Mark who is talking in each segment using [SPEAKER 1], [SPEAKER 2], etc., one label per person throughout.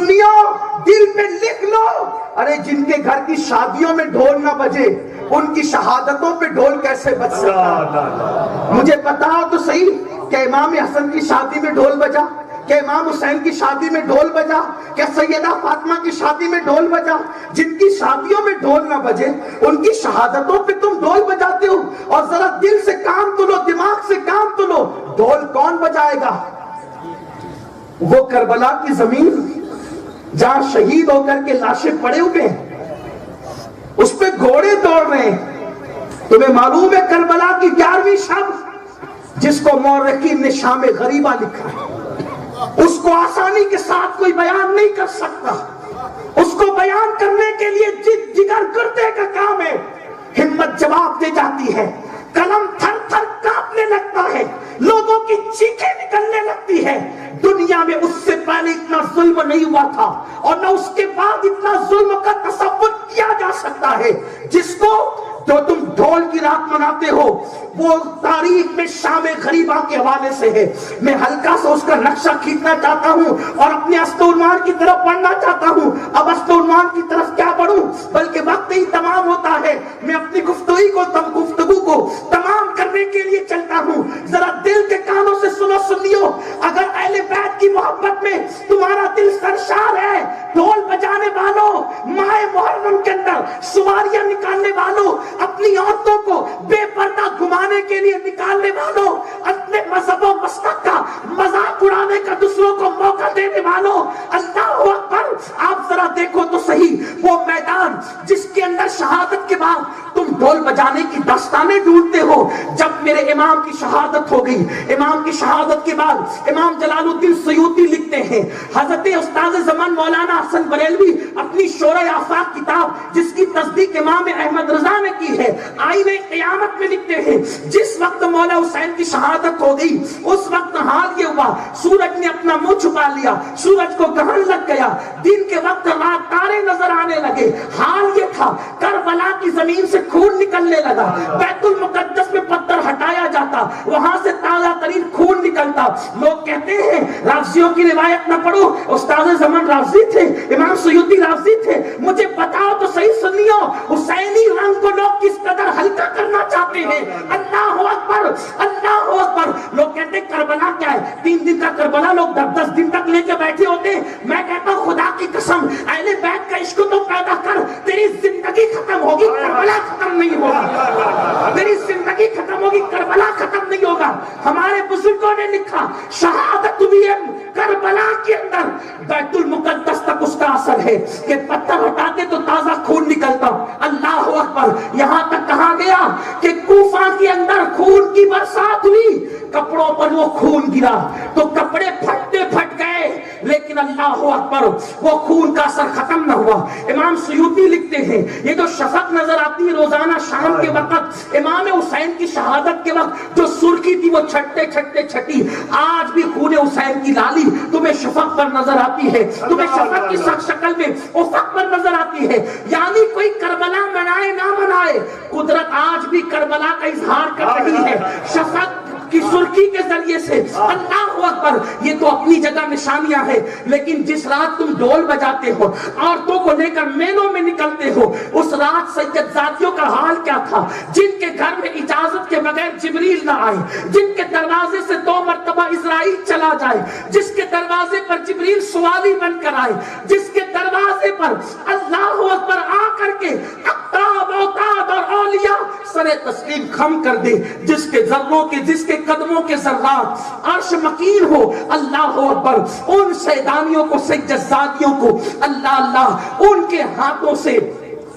[SPEAKER 1] سنیو دل پہ لکھ لو، ارے جن کے گھر کی شادیوں میں ڈھول نہ بجے ان کی شہادتوں پہ ڈھول کیسے بج سکتا؟ مجھے بتاؤ تو صحیح کہ امام حسن کی شادی میں ڈھول بجا، کہ امام حسین کی شادی میں ڈھول بجا، کہ سیدہ فاطمہ کی شادی میں ڈھول بجا؟ جن کی شادیوں میں ڈھول نہ بجے ان کی شہادتوں پہ تم ڈھول بجاتے ہو۔ اور ذرا دل سے کام تو لو، دماغ سے کام تو لو، ڈھول کون بجائے گا؟ وہ کربلا کی زمین جہاں شہید ہو کر کے لاشیں پڑے ہوئے ہیں، اس پہ گھوڑے دوڑ رہے ہیں۔ تمہیں معلوم ہے کربلا کی 11ویں شب جس کو مورخین نے شام غریبہ لکھا ہے، اس کو آسانی کے ساتھ کوئی بیان نہیں کر سکتا۔ اس کو بیان کرنے کے لیے جد جگر گردے کا کام ہے، ہمت جواب دے جاتی ہے، قلم تھر تھر کانپنے لگتا ہے، لوگوں کی چیخیں نکلنے لگتی ہے۔ دنیا میں اس سے پہلے اتنا ظلم نہیں ہوا تھا اور نہ اس کے بعد اتنا ظلم کا تصور کیا جا سکتا ہے۔ جس کو جو تم ڈھول کی رات مناتے ہو وہ تاریخ میں شام غریبہ کے حوالے سے ہے۔ میں ہلکا سا اس کا نقشہ کھینچنا چاہتا ہوں اور اپنے اسطورمان کی طرف بڑھنا چاہتا ہوں۔ اب اسطورمان کی طرف کیا بڑھوں، بلکہ وقت ہی تمام ہوتا ہے۔ میں اپنی گفتگو کو تمام کرنے کے لیے چلتا ہوں۔ ذرا دل کے کانوں سے سنیو، اگر اہل بیت کی محبت میں تمہارا دل سرشار ہے، ڈھول بجانے والوں، ماہ محرم کے اندر سواریاں نکالنے والوں، اپنی عورتوں کو بے پردہ گھمانے کے لیے نکالنے والوں، اپنے مذہب و مسلک کا مذاق اڑانے کا دوسروں کو موقع دینے والوں، اللہ اکبر! آپ ذرا دیکھو تو صحیح وہ میدان جس کے اندر شہادت کے بعد تم ڈھول بجانے کی داستانیں ڈھونڈتے ہو۔ جب میرے امام کی شہادت ہو گئی، امام کی شہادت کے بعد امام جلال الدین سیوطی لکھتے ہیں، حضرت استاد زمان مولانا حسن بریلوی اپنی شورۂ آفاق کتاب جس کی تصدیق امام احمد رضا نے کی ہے، آئینہ قیامت میں لکھتے ہیں، جس وقت مولا حسین کی شہادت ہو گئی اس وقت حال یہ ہوا، سورج نے اپنا منہ چھپا لیا، سورج کو گرہن لگ گیا، دن کے وقت رات تارے نظر آنے لگے۔ حال یہ تھا کربلا کی زمین سے خون نکلنے لگا، بیت المقدس میں پتھر ہٹایا جاتا، وہاں سے تازہ ترین خون نکلتا۔ لوگ کہتے ہیں رافضیوں کی روایت نہ پڑھو، استاد زمان رافضی تھے، امام سیوطی رافضی تھے۔ مجھے بتاؤ تو صحیح سنیو، حسینی رنگ کو لوگ کس قدر ہلکا کرنا چاہتے ہیں۔ اللہ اکبر، اللہ اکبر! لوگ کہتے ہیں کربلا کیا ہے، 3 دن کا کربلا لوگ 10 دن تک لے کے بیٹھے ہوتے ہیں۔ میں کہتا ہوں خدا کی قسم، اہل بیت کا عشق تو پیدا کر، تیری زندگی ختم ہوگی، کربلا ختم نہیں ہوگا۔ تیری زندگی ختم ہوگی، کربلا ختم نہیں ہوگا۔ ہمارے بزرگوں نے لکھا شہادت ہوئی ہے کربلا کے اندر، بیت المقدس تک اس کا اثر ہے کہ پتھر ہٹاتے تو تازہ خون نکلتا۔ اللہ اکبر! یہاں تک کہا گیا کہ کوفہ کے اندر خون کی برسات ہوئی، کپڑوں پر وہ خون گرا تو کپڑے پھٹتے پھٹ گئے، لیکن اللہ اکبر وہ خون کا اثر ختم نہ ہوا۔ امام سیوطی لکھتے ہیں، یہ جو شفق نظر آتی ہے روزانہ شام کے وقت، امام حسین کی شہادت کے وقت جو سرخی تھی وہ چھٹتے چھٹتے چھٹی، آج بھی خون حسین کی لالی تمہیں شفق پر نظر آتی ہے، تمہیں شفق کی شکل میں افق پر نظر آتی ہے۔ یعنی کوئی کربلا منائے نہ منائے، قدرت آج بھی کربلا کا اظہار کر رہی ہے شفق کی سرخی کے ذریعے سے۔ اللہ اکبر! یہ تو اپنی جگہ نشانیاں ہیں، لیکن جس رات تم ڈھول بجاتے ہو، عورتوں کو لے کر مینوں میں نکلتے ہو، اس رات سید ذاتیوں کا حال کیا تھا، جن کے گھر میں اجازت کے بغیر جبریل نہ آئے، جن کے دروازے سے 2 مرتبہ اسرائیل چلا جائے، جس کے دروازے پر جبریل سوالی بن کر آئے، جس کے دروازے پر اللہ اکبر آ کر کے اقطاب اوتاد اور اولیاء سر تسلیم خم کر دے، جس کے ذروں کے، جس کے قدموں کے ذرات عرش مکین ہو۔ اللہ اکبر! ان سیدانیوں کو، سجدادیوں کو اللہ اللہ ان کے ہاتھوں سے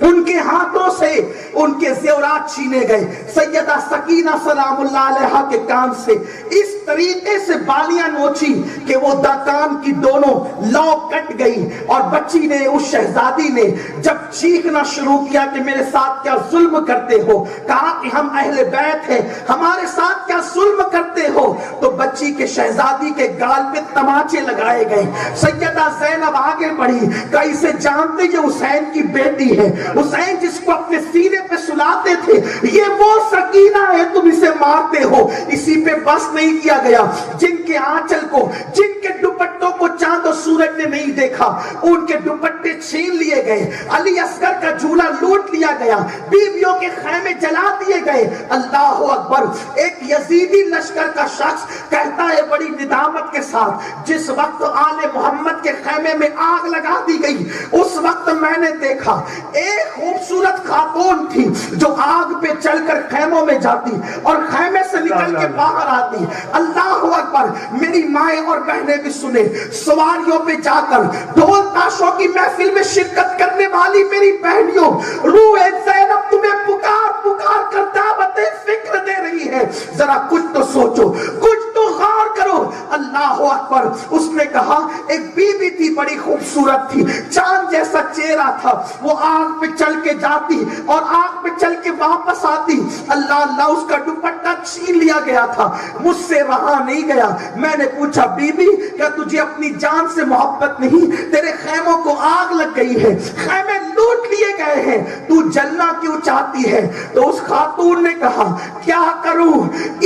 [SPEAKER 1] ان کے زیورات چھینے گئے۔ سیدہ سکینہ سلام اللہ علیہا کے کان سے اس طریقے سے بالیاں نوچی کہ وہ کان کی دونوں لو کٹ گئی، اور بچی نے، اس شہزادی نے جب چیخنا شروع کیا کہ میرے ساتھ کیا ظلم کرتے ہو، کہا کہ ہم اہل بیت ہیں، ہمارے ساتھ کیا ظلم کرتے ہو، تو بچی کے، شہزادی کے گال پہ تماچے لگائے گئے۔ سیدہ زینب آگے بڑھی، کہیں سے جانتے یہ حسین کی بیٹی ہے، حسین جس کو اپنے سینے پہ سلاتے تھے، یہ وہ سکینہ ہے تم اسے مارتے ہو۔ اسی پہ بس نہیں کیا گیا، جن کے آنچل کو، جن کے دوپٹوں کو چاند و سورج نے نہیں دیکھا، ان کے دوپٹے چھین لیے گئے، علی اصغر کا جھولا لوٹ لیا گیا، بیویوں کے خیمے جلا دیے گئے۔ اللہ اکبر۔ ایک یزیدی لشکر کا شخص کہتا ہے بڑی ندامت کے ساتھ، جس وقت آل محمد کے خیمے میں آگ لگا دی گئی، اس وقت میں نے دیکھا ایک خوبصورت خاتون تھی جو آگ پہ چل کر خیموں میں جاتی اور خیمے سے نکل کے باہر آتی۔ اللہ اکبر۔ میری مائیں اور بہنیں بھی سنیں، سواریوں پہ جا کر ڈھول تاشوں کی محفل میں شرکت کرنے والی میری بہنیوں، روح زینب تمہیں پکار پکار کر دعوت فکر دے رہی ہے، ذرا کچھ تو سوچو، کچھ تو غور کرو۔ اللہ اکبر۔ اس نے کہا ایک بی بی تھی، بڑی خوبصورت تھی، چاند جیسا چہرہ تھا، وہ آگ پہ چل کے جاتی اور آگ پہ چل کے واپس آتی۔ اللہ اللہ، اس کا دوپٹہ چھین لیا گیا تھا، مجھ سے رہا نہیں گیا۔ میں نے پوچھا بی بی کیا تجھے اپنی جان سے محبت نہیں؟ تیرے خیموں کو آگ لگ گئی ہے، خیمے لوٹ لیے گئے ہیں، تو جلنا کیوں چاہتی ہے؟ تو اس خاتون نے کہا کیا کروں،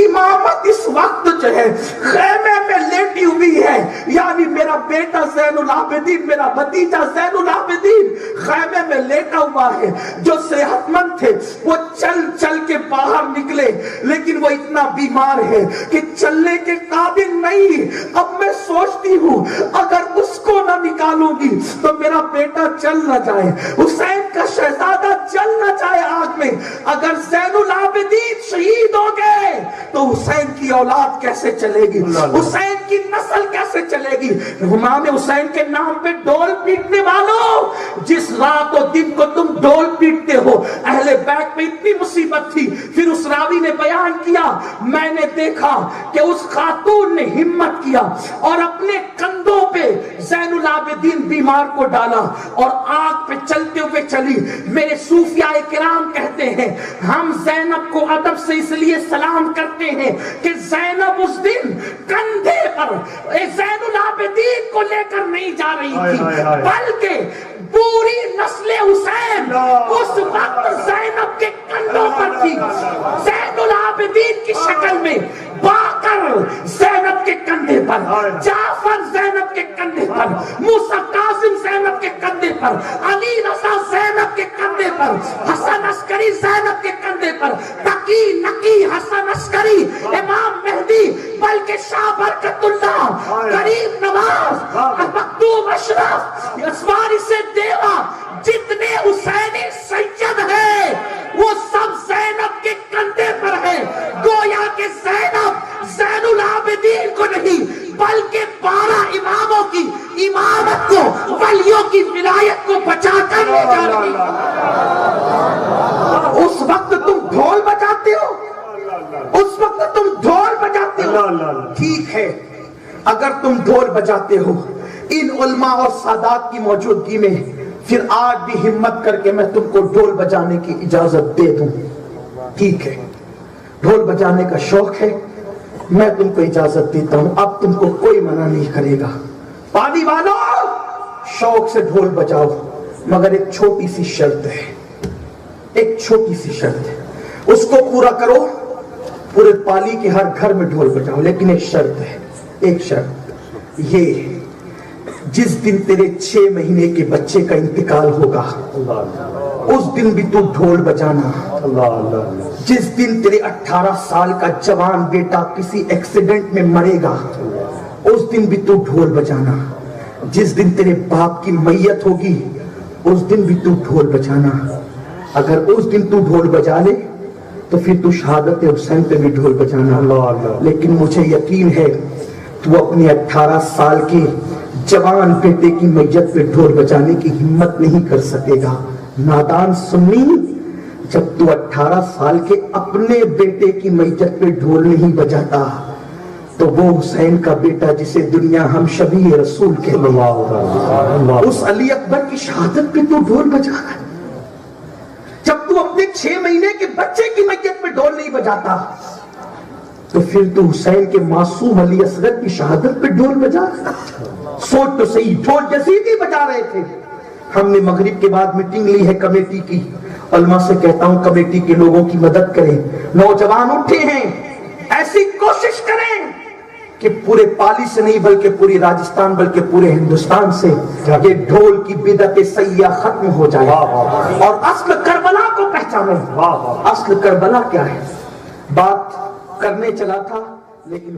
[SPEAKER 1] امامت اس وقت جو ہے خیمے میں لیٹی ہوئی ہے، یعنی میرا بیٹا زین العابدین، میرا بھتیجا زین العابدین خیمے میں لیٹا ہوا ہے۔ جو صحت مند تھے وہ چل چل کے باہر نکلے، لیکن وہ اتنا بیمار ہے کہ چلنے کے قابل نہیں۔ اب میں سوچتی ہوں اگر اس کو نہ نکالوں گی تو میرا بیٹا چل نہ جائے، حسین کا شہزادہ چل نہ جائے آگ میں۔ اگر زین العابدین شہید ہو گئے تو حسین کی اولاد کیسے چلے گی، حسین کی نسل کیسے چلے گی؟ امام حسین کے نام پہ ڈول پیٹنے والوں، جس رات و دن کو تم ڈول پیٹتے ہو، اہل بیت میں اتنی مصیبت تھی۔ پھر اس راوی نے بیان کیا، میں نے دیکھا کہ اس خاتون نے ہمت کیا اور اپنے کندھوں پہ زین العابدین بیمار کو ڈالا اور آگ پہ چلتے ہوئے چلی۔ میرے صوفیاء کرام کہتے ہیں ہم زینب کو ادب سے اس لیے سلام کرتے ہیں کہ زینب اس دن کندھے پر زین العابدین کو لے کر نہیں جا رہی تھی، بلکہ پوری نسل حسین اس وقت زینب کے کندھوں پر تھی۔ زین العابدین کی شکل میں باقر زینب کے کندھے پر، جعفر زینب کے کندھے پر، موسیٰ کاظم زینب کے کندھے پر، علی رضا زینب کے کندھے پر، حسن عسکری زینب کے کندھے پر، تقی نقی حسن عسکری، امام مہدی، بلکہ شاہ برکت اللہ، کریم نواز، مکتوم اشرف، وارث دیوا، جتنے حسینی سید ہیں وہ سب زینب کے کندھے پر ہیں۔ گویا کہ زینب زین العابدین کو نہیں بلکہ 12 اماموں کی امامت کو، ولیوں کی ولایت کو بچا کر لے جا رہی ہے۔ اس وقت تم ڈھول بجاتے ہو، اس وقت تم ڈھول بجاتے ہو، ٹھیک ہے، اگر تم ڈھول بجاتے ہو ان علماء اور سادات کی موجودگی میں، پھر آج بھی ہمت کر کے میں تم کو ڈھول بجانے کی اجازت دے دوں، ٹھیک ہے، ڈھول بجانے کا شوق ہے، میں تم کو اجازت دیتا ہوں، اب تم کو کوئی منع نہیں کرے گا۔ پانی والو شوق سے ڈھول بجاؤ، مگر ایک چھوٹی سی شرط ہے، ایک چھوٹی سی شرط ہے، اس کو پورا کرو، پورے پالی کے ہر گھر میں ڈھول بجاؤ، لیکن ایک شرط ہے، ایک شرط یہ، جس دن تیرے 6 مہینے کے بچے کا انتقال ہوگا اس دن بھی تو ڈھول بجانا۔ جس دن تیرے 18 سال کا جوان بیٹا کسی ایکسیڈنٹ میں مرے گا اس دن بھی تو ڈھول بجانا۔ جس دن تیرے باپ کی میت ہوگی اس دن بھی تو ڈھول بجانا۔ اگر اس دن تو ڈھول بجا لے تو پھر تو شہادت حسین پہ بھی ڈھول بجانا۔ لیکن مجھے یقین ہے تو اپنے 18 سال کے جوان بیٹے کی میت پہ ڈھول بجانے کی ہمت نہیں کر سکے گا۔ نادان سنی، جب تو 18 سال کے اپنے بیٹے کی میت پہ ڈھول نہیں بجاتا تو وہ حسین کا بیٹا جسے دنیا ہم شبیہ رسول کہتے ہیں، اس علی اکبر کی شہادت پہ تو ڈھول بجا رہا ہے۔ جب تو اپنے 6 مہینے کے بچے کی میت پہ ڈھول نہیں بجاتا تو پھر تو حسین کے معصوم علی اصغر کی شہادت پہ ڈھول بجا رہا ہے۔ سوچ تو صحیح، ڈھول یزیدی بجا رہے تھے ہم نے مغرب کے بعد میٹنگ لی ہے کمیٹی کی. علماء سے کہتا ہوں کمیٹی کے لوگوں کی مدد کریں. نوجوان اٹھے ہیں, ایسی کوشش کریں کہ پورے پالی سے نہیں بلکہ پوری راجستھان بلکہ پورے ہندوستان سے یہ ڈھول کی بدعت سیاح ختم ہو جائے اور اصل کربلا کو پہچانے. اصل کربلا کیا ہے؟ بات کرنے چلا تھا لیکن